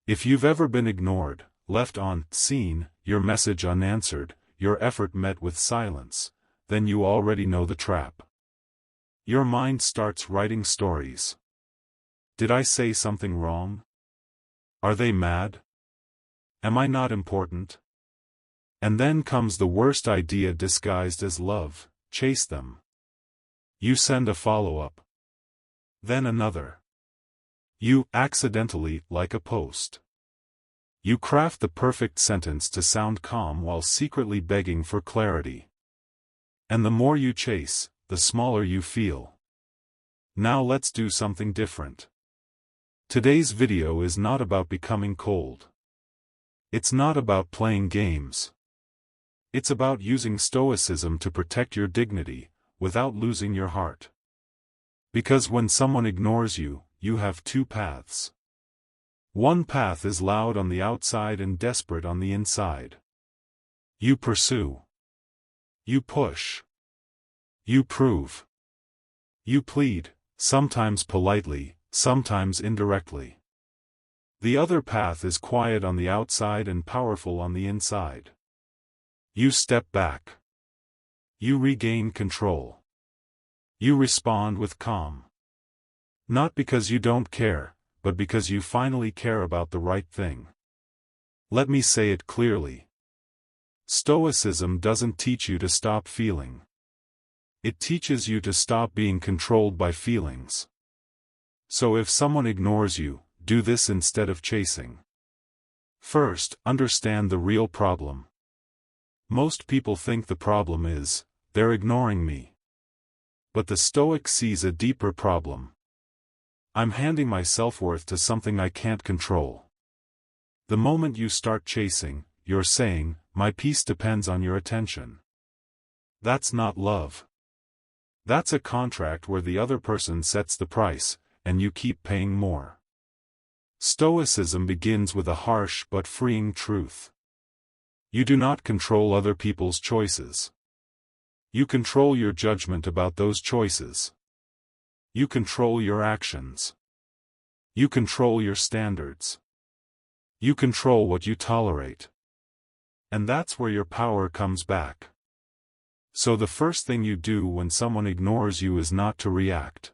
If you've ever been ignored, left unseen, your message unanswered, your effort met with silence, then you already know the trap. Your mind starts writing stories. Did I say something wrong? Are they mad? Am I not important? And then comes the worst idea disguised as love: chase them. You send a follow-up. Then another. You accidentally like a post. You craft the perfect sentence to sound calm while secretly begging for clarity. And the more you chase, the smaller you feel. Now let's do something different. Today's video is not about becoming cold. It's not about playing games. It's about using Stoicism to protect your dignity, without losing your heart. Because when someone ignores you, you have two paths. One path is loud on the outside and desperate on the inside. You pursue. You push. You prove. You plead, sometimes politely, sometimes indirectly. The other path is quiet on the outside and powerful on the inside. You step back. You regain control. You respond with calm. Not because you don't care, but because you finally care about the right thing. Let me say it clearly. Stoicism doesn't teach you to stop feeling. It teaches you to stop being controlled by feelings. So if someone ignores you, do this instead of chasing. First, understand the real problem. Most people think the problem is, they're ignoring me. But the Stoic sees a deeper problem. I'm handing my self-worth to something I can't control. The moment you start chasing, you're saying, my peace depends on your attention. That's not love. That's a contract where the other person sets the price, and you keep paying more. Stoicism begins with a harsh but freeing truth. You do not control other people's choices. You control your judgment about those choices. You control your actions. You control your standards. You control what you tolerate. And that's where your power comes back. So the first thing you do when someone ignores you is not to react.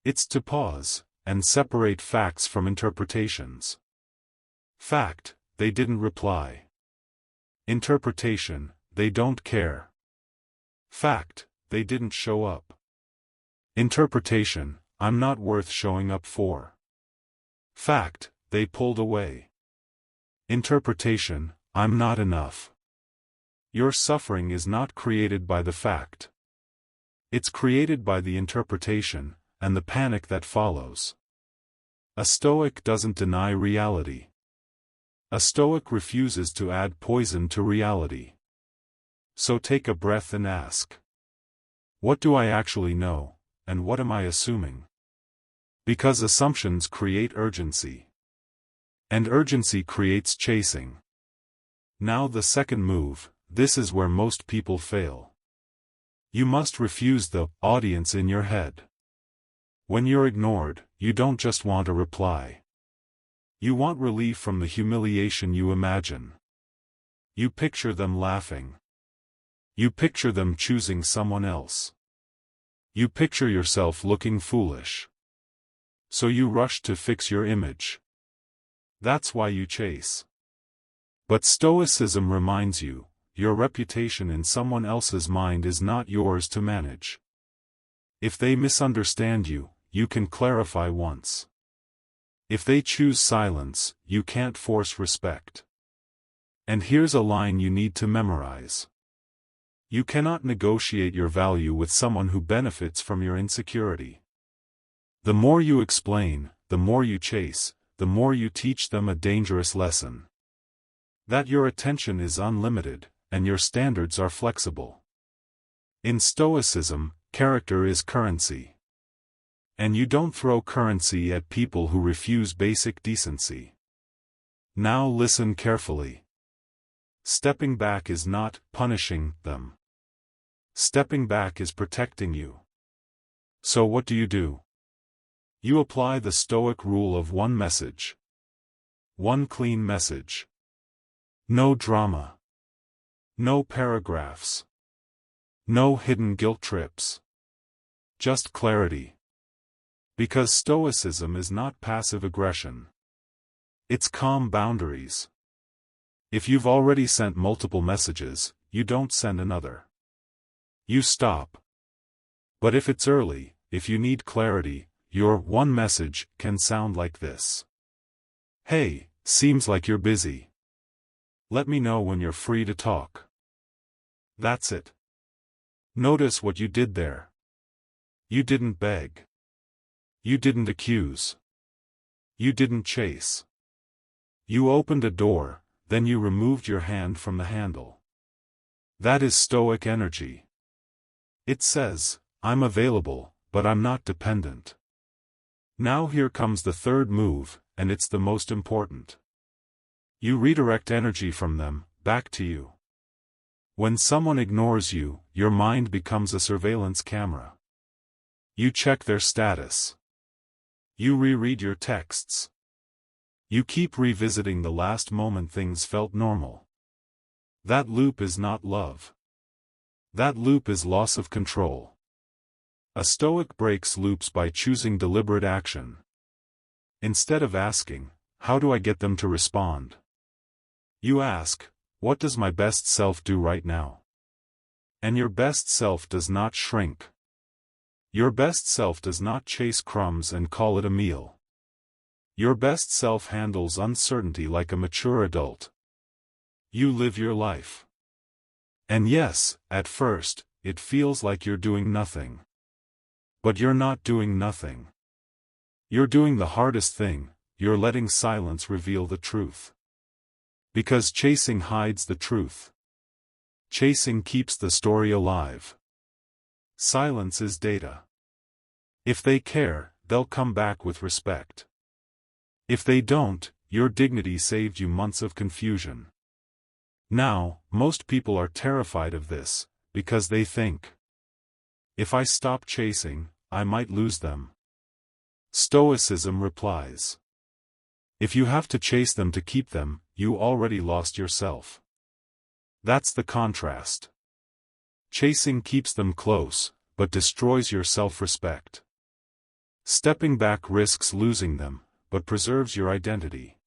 It's to pause, and separate facts from interpretations. Fact: they didn't reply. Interpretation: they don't care. Fact: they didn't show up. Interpretation: I'm not worth showing up for. Fact: they pulled away. Interpretation: I'm not enough. Your suffering is not created by the fact. It's created by the interpretation, and the panic that follows. A Stoic doesn't deny reality. A Stoic refuses to add poison to reality. So take a breath and ask. What do I actually know, and what am I assuming? Because assumptions create urgency. And urgency creates chasing. Now the second move, this is where most people fail. You must refuse the audience in your head. When you're ignored, you don't just want a reply. You want relief from the humiliation you imagine. You picture them laughing. You picture them choosing someone else. You picture yourself looking foolish. So you rush to fix your image. That's why you chase. But Stoicism reminds you, your reputation in someone else's mind is not yours to manage. If they misunderstand you, you can clarify once. If they choose silence, you can't force respect. And here's a line you need to memorize. You cannot negotiate your value with someone who benefits from your insecurity. The more you explain, the more you chase, the more you teach them a dangerous lesson. That your attention is unlimited, and your standards are flexible. In Stoicism, character is currency. And you don't throw currency at people who refuse basic decency. Now listen carefully. Stepping back is not punishing them. Stepping back is protecting you. So what do? You apply the Stoic rule of one message. One clean message. No drama. No paragraphs. No hidden guilt trips. Just clarity. Because Stoicism is not passive aggression. It's calm boundaries. If you've already sent multiple messages, you don't send another. You stop. But if it's early, if you need clarity, your one message can sound like this. Hey, seems like you're busy. Let me know when you're free to talk. That's it. Notice what you did there. You didn't beg. You didn't accuse. You didn't chase. You opened a door, then you removed your hand from the handle. That is Stoic energy. It says, I'm available, but I'm not dependent. Now here comes the third move, and it's the most important. You redirect energy from them, back to you. When someone ignores you, your mind becomes a surveillance camera. You check their status. You reread your texts. You keep revisiting the last moment things felt normal. That loop is not love. That loop is loss of control. A Stoic breaks loops by choosing deliberate action. Instead of asking, how do I get them to respond? You ask, what does my best self do right now? And your best self does not shrink. Your best self does not chase crumbs and call it a meal. Your best self handles uncertainty like a mature adult. You live your life. And yes, at first, it feels like you're doing nothing. But you're not doing nothing. You're doing the hardest thing, you're letting silence reveal the truth. Because chasing hides the truth. Chasing keeps the story alive. Silence is data. If they care, they'll come back with respect. If they don't, your dignity saved you months of confusion. Now, most people are terrified of this, because they think, if I stop chasing, I might lose them. Stoicism replies, if you have to chase them to keep them, you already lost yourself. That's the contrast. Chasing keeps them close, but destroys your self-respect. Stepping back risks losing them, but preserves your identity.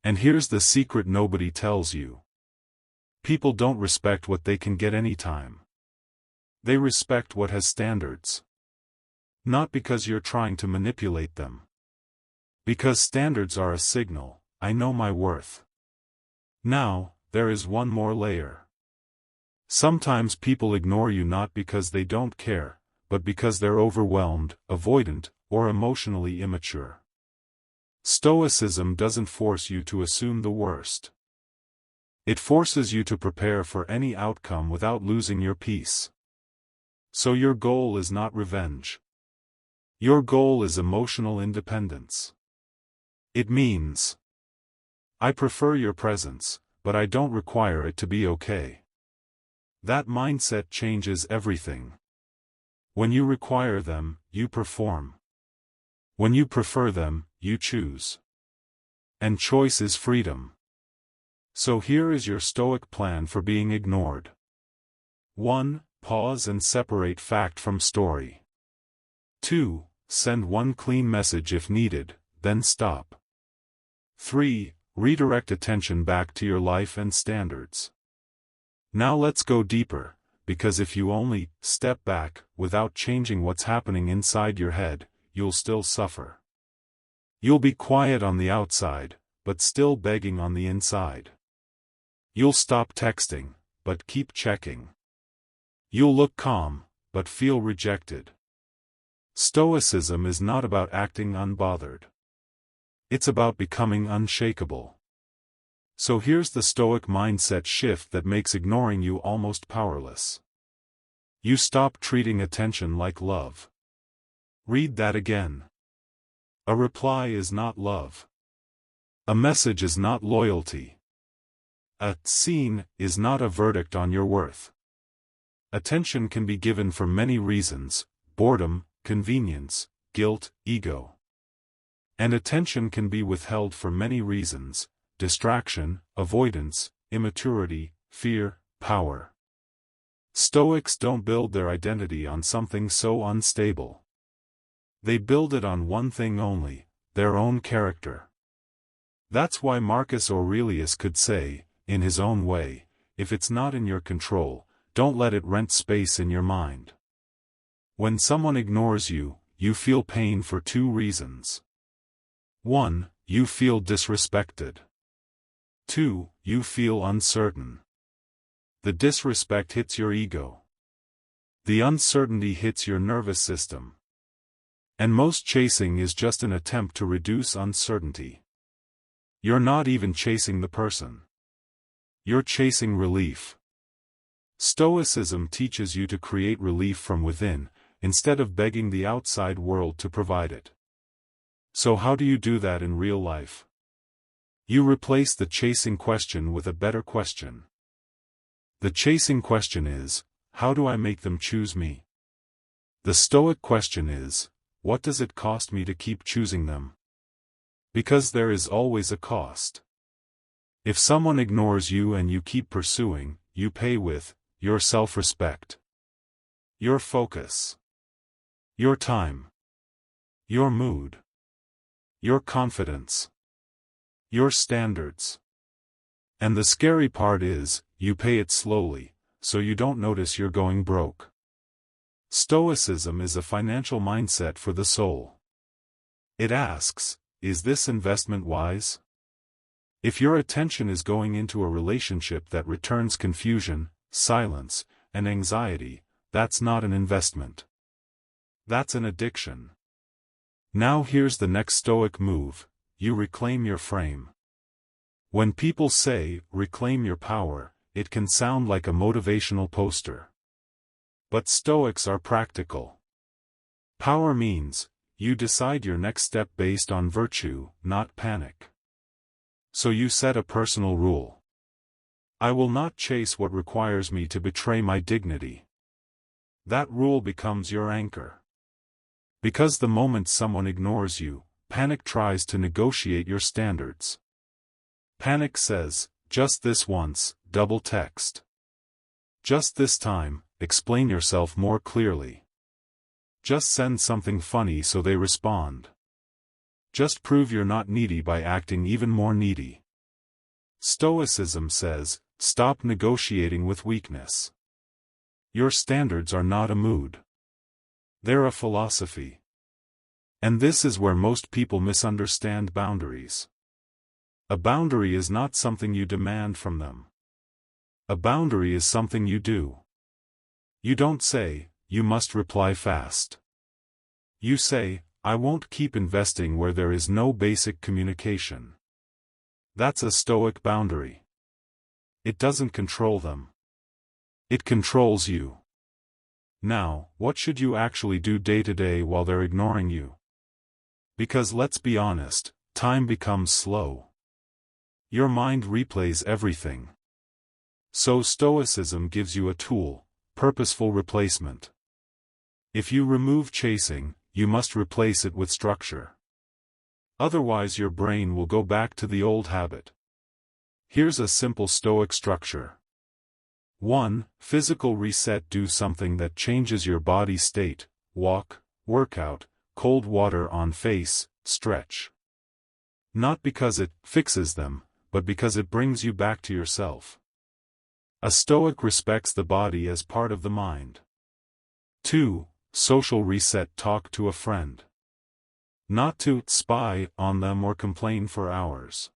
And here's the secret nobody tells you. People don't respect what they can get anytime. They respect what has standards. Not because you're trying to manipulate them. Because standards are a signal, I know my worth. Now, there is one more layer. Sometimes people ignore you not because they don't care, but because they're overwhelmed, avoidant, or emotionally immature. Stoicism doesn't force you to assume the worst. It forces you to prepare for any outcome without losing your peace. So your goal is not revenge. Your goal is emotional independence. It means, I prefer your presence, but I don't require it to be okay. That mindset changes everything. When you require them, you perform. When you prefer them, you choose. And choice is freedom. So here is your Stoic plan for being ignored. 1. Pause and separate fact from story. 2. Send one clean message if needed, then stop. 3. Redirect attention back to your life and standards. Now let's go deeper, because if you only step back without changing what's happening inside your head, you'll still suffer. You'll be quiet on the outside, but still begging on the inside. You'll stop texting, but keep checking. You'll look calm, but feel rejected. Stoicism is not about acting unbothered. It's about becoming unshakable. So here's the Stoic mindset shift that makes ignoring you almost powerless. You stop treating attention like love. Read that again. A reply is not love. A message is not loyalty. A scene is not a verdict on your worth. Attention can be given for many reasons: boredom, convenience, guilt, ego. And attention can be withheld for many reasons: distraction, avoidance, immaturity, fear, power. Stoics don't build their identity on something so unstable. They build it on one thing only: their own character. That's why Marcus Aurelius could say, in his own way, if it's not in your control, don't let it rent space in your mind. When someone ignores you, you feel pain for two reasons. 1. You feel disrespected. 2. You feel uncertain. The disrespect hits your ego. The uncertainty hits your nervous system. And most chasing is just an attempt to reduce uncertainty. You're not even chasing the person. You're chasing relief. Stoicism teaches you to create relief from within, instead of begging the outside world to provide it. So how do you do that in real life? You replace the chasing question with a better question. The chasing question is, how do I make them choose me? The Stoic question is, what does it cost me to keep choosing them? Because there is always a cost. If someone ignores you and you keep pursuing, you pay with your self-respect, your focus, your time, your mood, your confidence, your standards. And the scary part is, you pay it slowly, so you don't notice you're going broke. Stoicism is a financial mindset for the soul. It asks, is this investment wise? If your attention is going into a relationship that returns confusion, silence, and anxiety, that's not an investment. That's an addiction. Now here's the next Stoic move: you reclaim your frame. When people say, reclaim your power, it can sound like a motivational poster. But Stoics are practical. Power means, you decide your next step based on virtue, not panic. So you set a personal rule. I will not chase what requires me to betray my dignity. That rule becomes your anchor. Because the moment someone ignores you, panic tries to negotiate your standards. Panic says, just this once, double text. Just this time, explain yourself more clearly. Just send something funny so they respond. Just prove you're not needy by acting even more needy. Stoicism says, stop negotiating with weakness. Your standards are not a mood. They're a philosophy. And this is where most people misunderstand boundaries. A boundary is not something you demand from them. A boundary is something you do. You don't say, you must reply fast. You say, I won't keep investing where there is no basic communication. That's a Stoic boundary. It doesn't control them. It controls you. Now, what should you actually do day to day while they're ignoring you? Because let's be honest, time becomes slow. Your mind replays everything. So Stoicism gives you a tool: purposeful replacement. If you remove chasing, you must replace it with structure. Otherwise your brain will go back to the old habit. Here's a simple Stoic structure. 1. Physical reset: do something that changes your body state: walk, workout, cold water on face, stretch. Not because it fixes them, but because it brings you back to yourself. A Stoic respects the body as part of the mind. 2. Social reset: talk to a friend. Not to spy on them or complain for hours.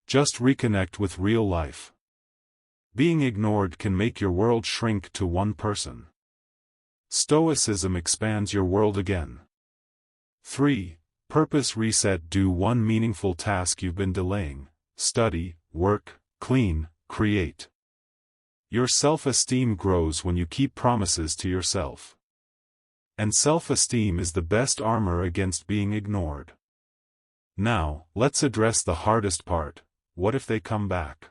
Just reconnect with real life. Being ignored can make your world shrink to one person. Stoicism expands your world again. 3. Purpose reset: do one meaningful task you've been delaying: study, work, clean, create. Your self-esteem grows when you keep promises to yourself. And self-esteem is the best armor against being ignored. Now, let's address the hardest part: what if they come back?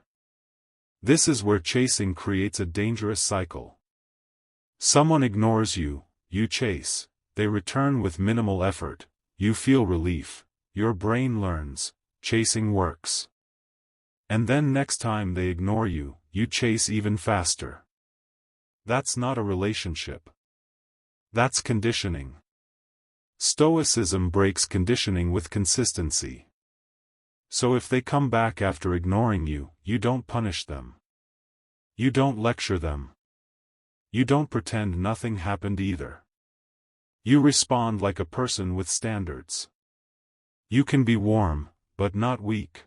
This is where chasing creates a dangerous cycle. Someone ignores you, you chase, they return with minimal effort, you feel relief, your brain learns, chasing works. And then next time they ignore you, you chase even faster. That's not a relationship. That's conditioning. Stoicism breaks conditioning with consistency. So if they come back after ignoring you, you don't punish them. You don't lecture them. You don't pretend nothing happened either. You respond like a person with standards. You can be warm, but not weak.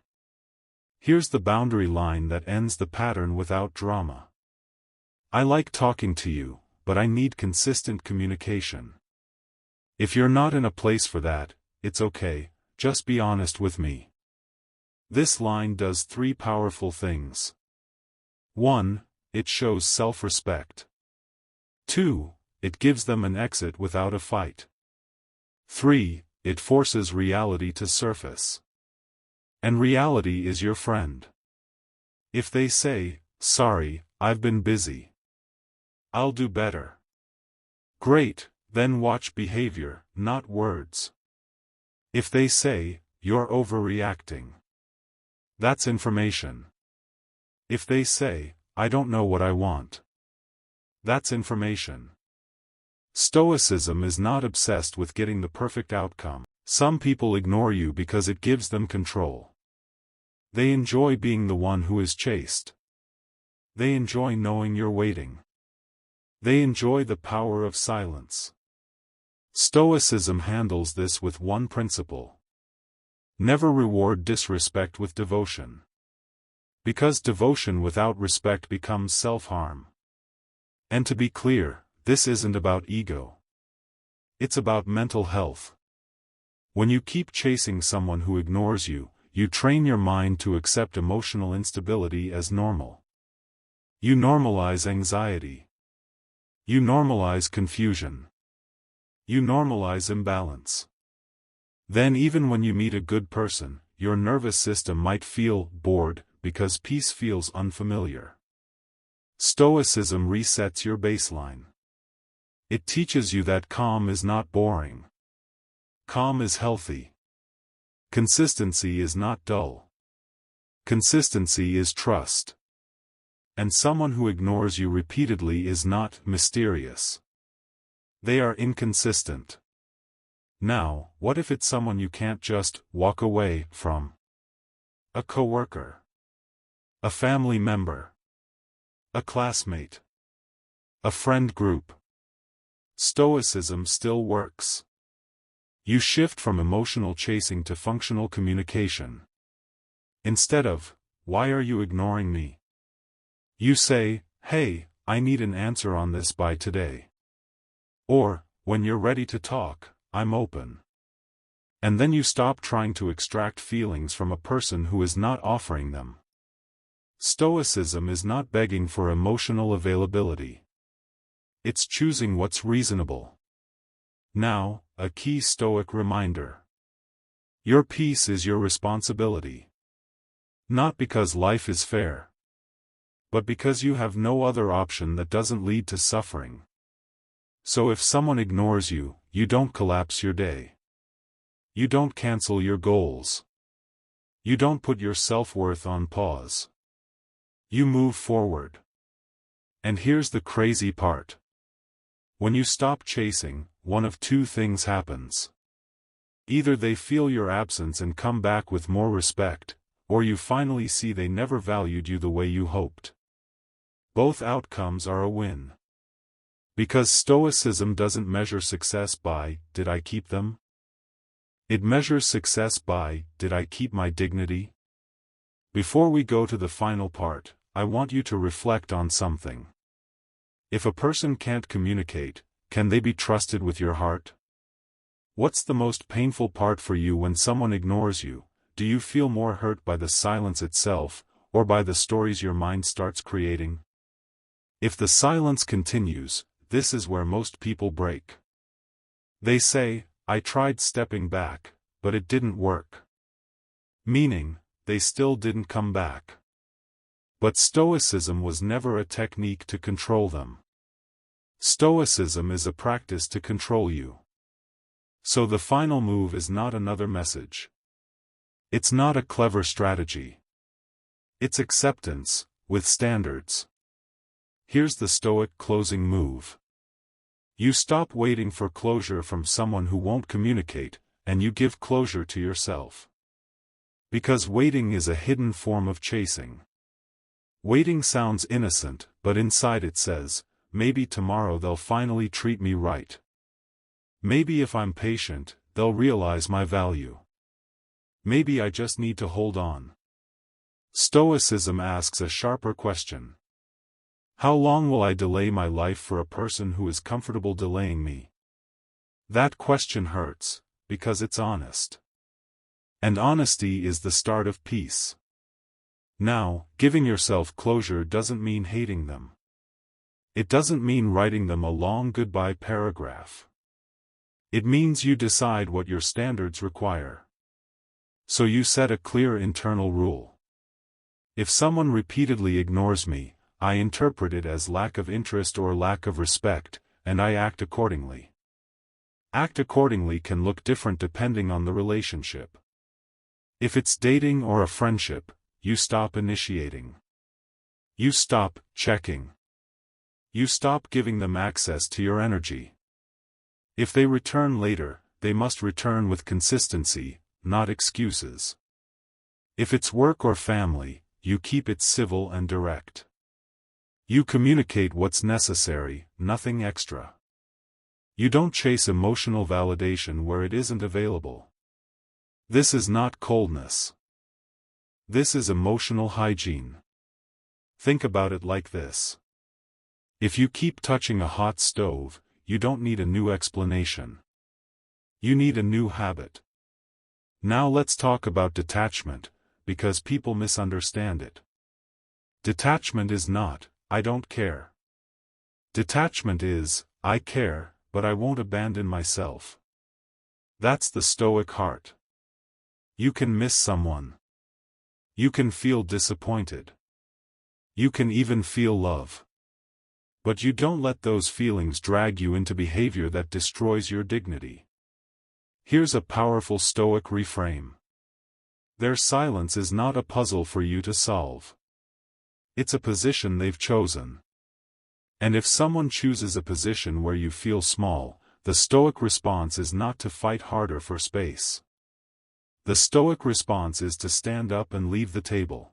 Here's the boundary line that ends the pattern without drama. I like talking to you, but I need consistent communication. If you're not in a place for that, it's okay, just be honest with me. This line does three powerful things. 1. It shows self-respect. 2. It gives them an exit without a fight. 3. It forces reality to surface. And reality is your friend. If they say, "Sorry, I've been busy. I'll do better." Great, then watch behavior, not words. If they say, "You're overreacting," that's information. If they say, "I don't know what I want," that's information. Stoicism is not obsessed with getting the perfect outcome. Some people ignore you because it gives them control. They enjoy being the one who is chased. They enjoy knowing you're waiting. They enjoy the power of silence. Stoicism handles this with one principle. Never reward disrespect with devotion. Because devotion without respect becomes self-harm. And to be clear, this isn't about ego. It's about mental health. When you keep chasing someone who ignores you, you train your mind to accept emotional instability as normal. You normalize anxiety. You normalize confusion. You normalize imbalance. Then even when you meet a good person, your nervous system might feel bored because peace feels unfamiliar. Stoicism resets your baseline. It teaches you that calm is not boring. Calm is healthy. Consistency is not dull. Consistency is trust. And someone who ignores you repeatedly is not mysterious. They are inconsistent. Now, what if it's someone you can't just walk away from? A coworker. A family member. A classmate. A friend group. Stoicism still works. You shift from emotional chasing to functional communication. Instead of, "Why are you ignoring me?" you say, "Hey, I need an answer on this by today." Or, "When you're ready to talk, I'm open." And then you stop trying to extract feelings from a person who is not offering them. Stoicism is not begging for emotional availability. It's choosing what's reasonable. Now, a key Stoic reminder. Your peace is your responsibility. Not because life is fair, but because you have no other option that doesn't lead to suffering. So if someone ignores you, you don't collapse your day. You don't cancel your goals. You don't put your self-worth on pause. You move forward. And here's the crazy part. When you stop chasing, one of two things happens. Either they feel your absence and come back with more respect, or you finally see they never valued you the way you hoped. Both outcomes are a win. Because Stoicism doesn't measure success by, "Did I keep them?" It measures success by, "Did I keep my dignity?" Before we go to the final part, I want you to reflect on something. If a person can't communicate, can they be trusted with your heart? What's the most painful part for you when someone ignores you? Do you feel more hurt by the silence itself, or by the stories your mind starts creating? If the silence continues, this is where most people break. They say, "I tried stepping back, but it didn't work." Meaning, they still didn't come back. But Stoicism was never a technique to control them. Stoicism is a practice to control you. So the final move is not another message. It's not a clever strategy. It's acceptance, with standards. Here's the Stoic closing move. You stop waiting for closure from someone who won't communicate, and you give closure to yourself. Because waiting is a hidden form of chasing. Waiting sounds innocent, but inside it says, maybe tomorrow they'll finally treat me right. Maybe if I'm patient, they'll realize my value. Maybe I just need to hold on. Stoicism asks a sharper question. How long will I delay my life for a person who is comfortable delaying me? That question hurts, because it's honest. And honesty is the start of peace. Now, giving yourself closure doesn't mean hating them. It doesn't mean writing them a long goodbye paragraph. It means you decide what your standards require. So you set a clear internal rule. If someone repeatedly ignores me, I interpret it as lack of interest or lack of respect, and I act accordingly. Act accordingly can look different depending on the relationship. If it's dating or a friendship, you stop initiating. You stop checking. You stop giving them access to your energy. If they return later, they must return with consistency, not excuses. If it's work or family, you keep it civil and direct. You communicate what's necessary, nothing extra. You don't chase emotional validation where it isn't available. This is not coldness. This is emotional hygiene. Think about it like this. If you keep touching a hot stove, you don't need a new explanation. You need a new habit. Now let's talk about detachment, because people misunderstand it. Detachment is not, I don't care. Detachment is, I care, but I won't abandon myself. That's the Stoic heart. You can miss someone. You can feel disappointed. You can even feel love. But you don't let those feelings drag you into behavior that destroys your dignity. Here's a powerful Stoic reframe. Their silence is not a puzzle for you to solve. It's a position they've chosen. And if someone chooses a position where you feel small, the Stoic response is not to fight harder for space. The Stoic response is to stand up and leave the table.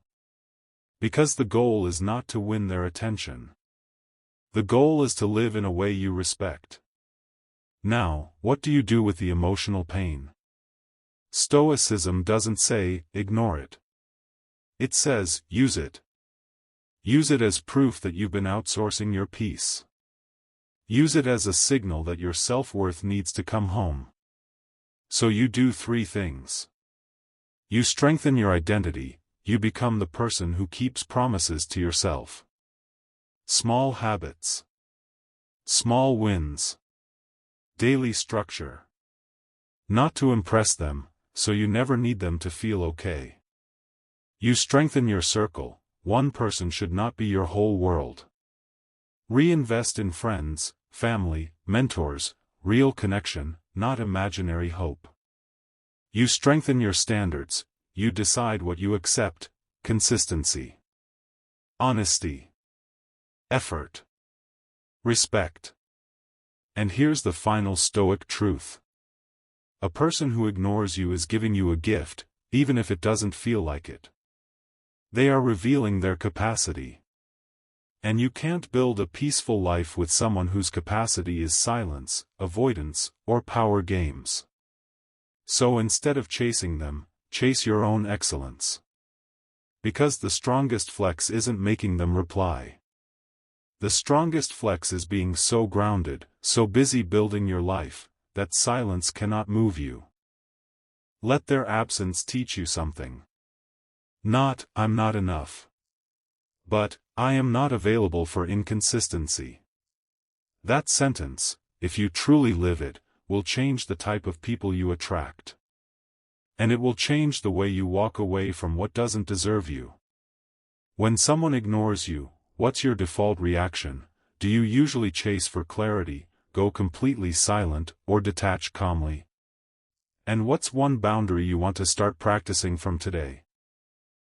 Because the goal is not to win their attention. The goal is to live in a way you respect. Now, what do you do with the emotional pain? Stoicism doesn't say, ignore it. It says, use it. Use it as proof that you've been outsourcing your peace. Use it as a signal that your self-worth needs to come home. So you do 3 things. You strengthen your identity, you become the person who keeps promises to yourself. Small habits. Small wins. Daily structure. Not to impress them, so you never need them to feel okay. You strengthen your circle, one person should not be your whole world. Reinvest in friends, family, mentors, real connection, not imaginary hope. You strengthen your standards, you decide what you accept, consistency. Honesty. Effort. Respect. And here's the final Stoic truth. A person who ignores you is giving you a gift, even if it doesn't feel like it. They are revealing their capacity. And you can't build a peaceful life with someone whose capacity is silence, avoidance, or power games. So instead of chasing them, chase your own excellence. Because the strongest flex isn't making them reply. The strongest flex is being so grounded, so busy building your life, that silence cannot move you. Let their absence teach you something. Not, I'm not enough. But, I am not available for inconsistency. That sentence, if you truly live it, will change the type of people you attract. And it will change the way you walk away from what doesn't deserve you. When someone ignores you, what's your default reaction? Do you usually chase for clarity, go completely silent, or detach calmly? And what's one boundary you want to start practicing from today?